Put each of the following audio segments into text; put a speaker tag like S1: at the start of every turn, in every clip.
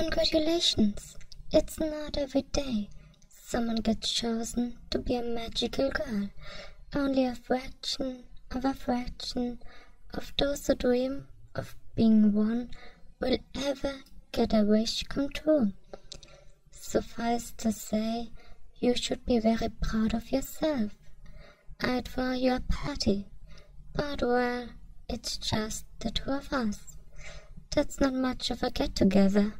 S1: Congratulations! It's not every day someone gets chosen to be a magical girl. Only a fraction of those who dream of being one will ever get a wish come true. Suffice to say, you should be very proud of yourself. I'd throw you a party, but well, it's just the two of us. That's not much of a get-together.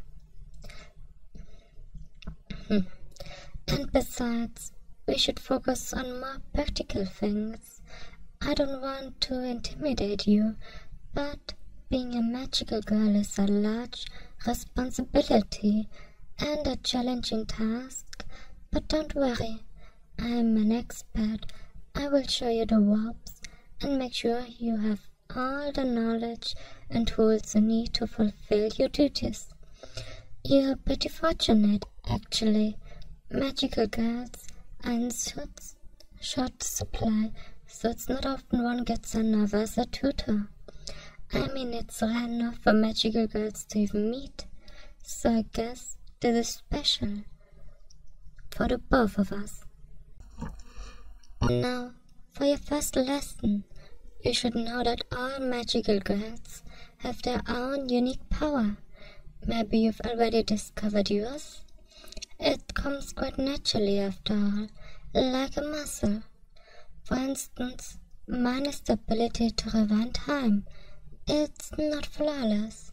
S1: And besides, we should focus on more practical things. I don't want to intimidate you, but being a magical girl is a large responsibility and a challenging task. But don't worry, I am an expert. I will show you the ropes and make sure you have all the knowledge and tools you need to fulfill your duties. You're pretty fortunate, actually. Magical girls are in short supply, so it's not often one gets another as a tutor. I mean, it's rare enough for magical girls to even meet, so I guess this is special for the both of us. Now, for your first lesson, you should know that all magical girls have their own unique power. Maybe you've already discovered yours. It comes quite naturally after all, like a muscle. For instance, mine is the ability to rewind time. It's not flawless.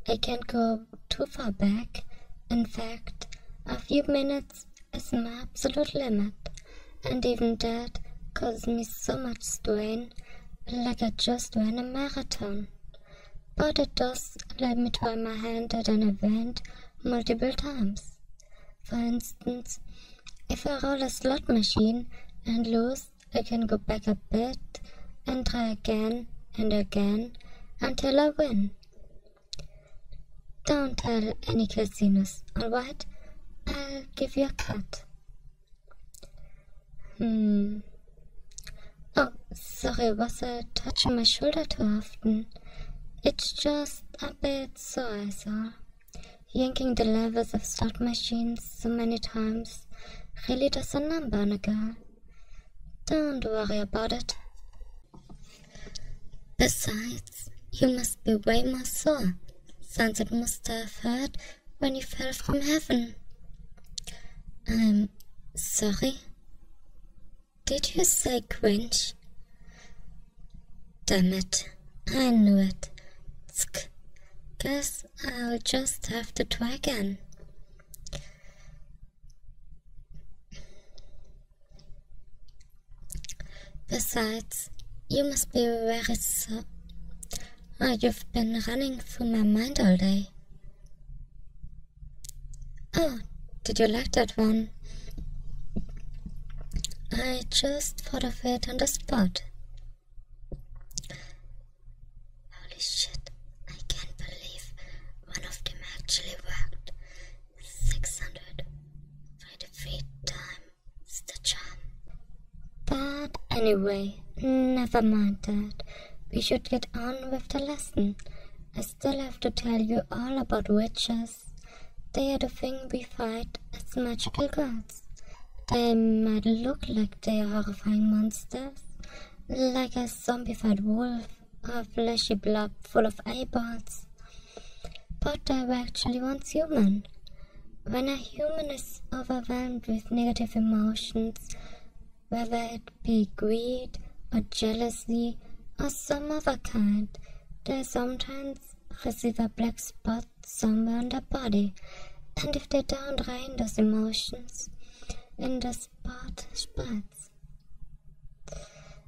S1: I can't go too far back. In fact, a few minutes is my absolute limit, and even that causes me so much strain, like I just ran a marathon. But it does let me try my hand at an event multiple times. For instance, if I roll a slot machine and lose, I can go back a bit and try again and again until I win. Don't tell any casinos, alright? I'll give you a cut. Oh, sorry, was I touching my shoulder too often? It's just a bit sore, I saw. Yanking the levers of slot machines so many times really does a number on a girl. Don't worry about it. Besides, you must be way more sore, since it must have hurt when you fell from heaven. I'm sorry? Did you say cringe? Damn it, I knew it. Tsk. Guess I'll just have to try again. Besides, you must be very so... Oh, you've been running through my mind all day. Oh, did you like that one? I just thought of it on the spot. Holy shit. One of them actually worked. 633 times the charm. But anyway, never mind that. We should get on with the lesson. I still have to tell you all about witches. They are the thing we fight as magical girls. They might look like they are horrifying monsters, like a zombified wolf or a fleshy blob full of eyeballs. But they're actually once human. When a human is overwhelmed with negative emotions, whether it be greed or jealousy or some other kind, they sometimes receive a black spot somewhere on their body, and if they don't drain those emotions, then the spot spreads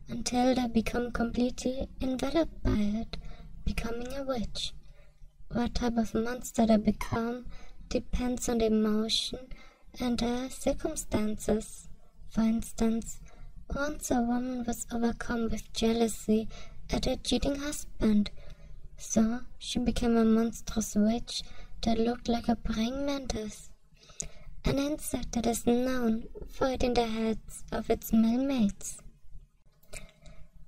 S1: until they become completely enveloped by it, becoming a witch. What type of monster they become depends on the emotion and the circumstances. For instance, once a woman was overcome with jealousy at her cheating husband, so she became a monstrous witch that looked like a praying mantis, an insect that is known for eating the heads of its male mates.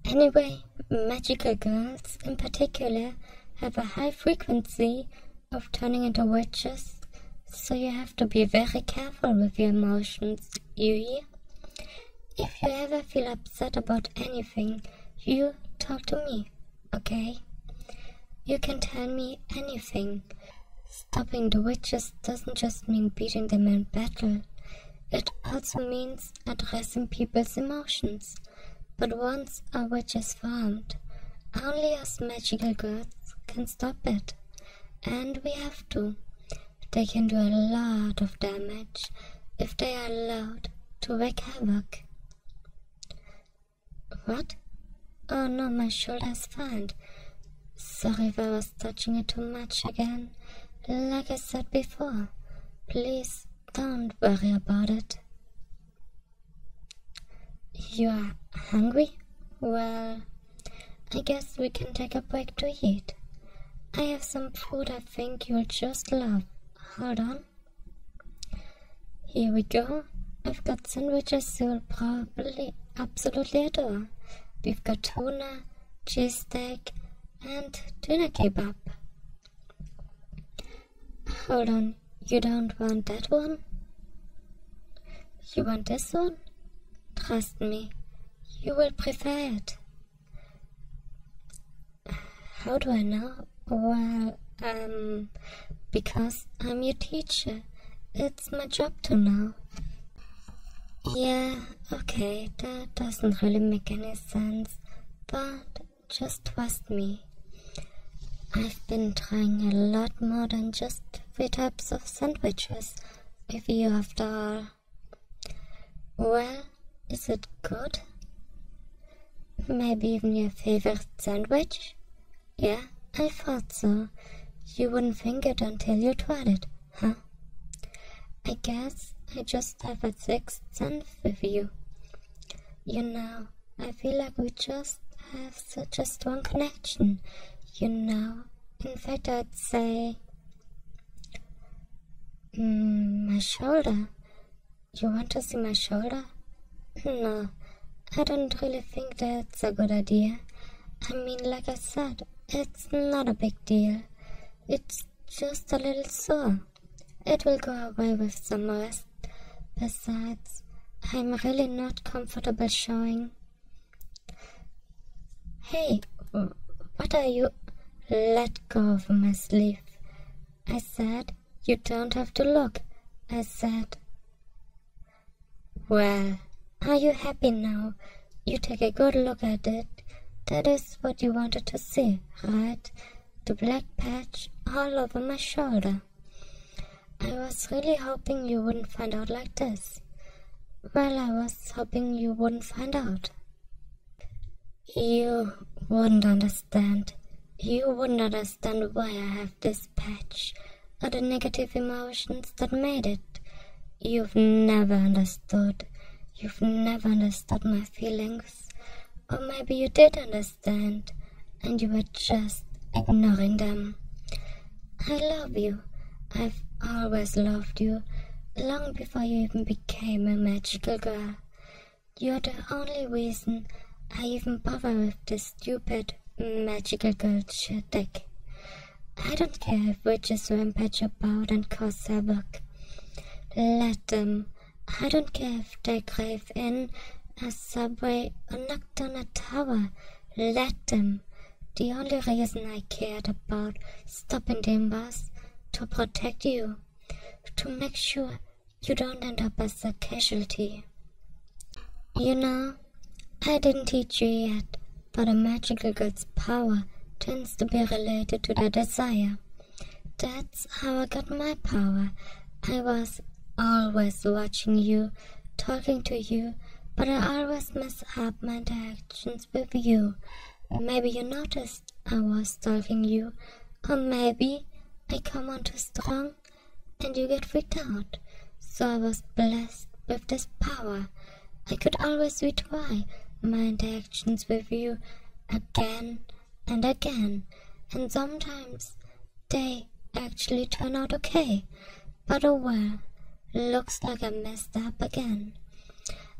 S1: Anyway, magical girls in particular have a high frequency of turning into witches So you have to be very careful with your emotions, you hear? If you ever feel upset about anything, you talk to me, okay? You can tell me anything. Stopping the witches doesn't just mean beating them in battle. It also means addressing people's emotions. But once a witch is formed, only us magical girls can stop it. And we have to. They can do a lot of damage if they are allowed to wreak havoc. What? Oh no, my shoulder is fine. Sorry if I was touching it too much again. Like I said before, please don't worry about it. You are hungry? Well, I guess we can take a break to eat. I have some food I think you'll just love. Hold on. Here we go. I've got sandwiches you'll probably absolutely adore. We've got tuna, cheesesteak, and tuna kebab. Hold on, you don't want that one? You want this one? Trust me, you will prefer it. How do I know? Well, because I'm your teacher. It's my job to know. Yeah, okay, that doesn't really make any sense, but just trust me. I've been trying a lot more than just 3 types of sandwiches with you after all. Well, is it good? Maybe even your favorite sandwich? Yeah, I thought so. You wouldn't think it until you tried it, huh? I guess I just have a sixth sense with you. You know, I feel like we just have such a strong connection. You know, in fact I'd say... my shoulder. You want to see my shoulder? No, I don't really think that's a good idea. I mean, like I said, it's not a big deal. It's just a little sore. It will go away with some rest. Besides, I'm really not comfortable showing. Hey, what are you... Let go of my sleeve. I said, you don't have to look. I said... Well, are you happy now? You take a good look at it. That is what you wanted to see, right? The black patch all over my shoulder. I was really hoping you wouldn't find out like this. Well, I was hoping you wouldn't find out. You wouldn't understand. You wouldn't understand why I have this patch, or the negative emotions that made it. You've never understood. You've never understood my feelings. Or maybe you did understand, and you were just ignoring them. I love you. I've always loved you, long before you even became a magical girl. You're the only reason I even bother with this stupid magical girl shtick. I don't care if witches rampage about and cause havoc. Let them. I don't care if they crave in a subway or knock down a tower. Let them. The only reason I cared about stopping them was to protect you, to make sure you don't end up as a casualty. You know, I didn't teach you yet, but a magical girl's power tends to be related to their desire. That's how I got my power. I was always watching you, talking to you, but I always mess up my interactions with you. Maybe you noticed I was stalking you, or maybe I come on too strong and you get freaked out. So I was blessed with this power. I could always retry my interactions with you again and again, and sometimes they actually turn out okay. But oh well, looks like I messed up again.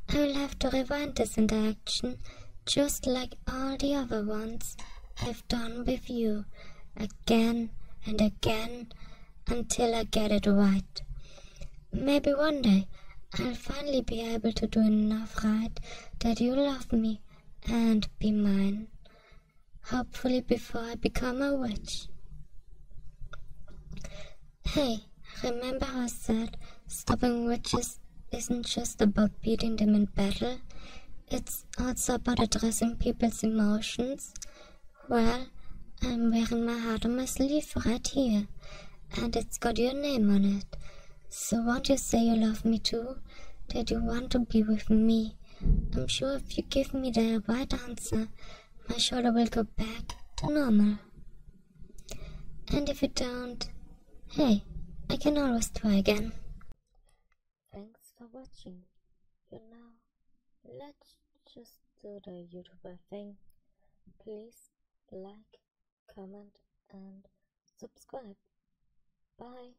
S1: I will have to rewind this interaction, just like all the other ones I've done with you, again and again until I get it right. Maybe one day I'll finally be able to do enough right that you love me and be mine. Hopefully before I become a witch. Hey, remember how I said stopping witches isn't just about beating them in battle? It's also about addressing people's emotions. Well, I'm wearing my heart on my sleeve right here, and it's got your name on it. So won't you say you love me too? That you want to be with me? I'm sure if you give me the right answer, my shoulder will go back to normal. And if you don't, hey, I can always try again. Thanks for watching. Let's just do the YouTuber thing. Please like, comment, and subscribe. Bye.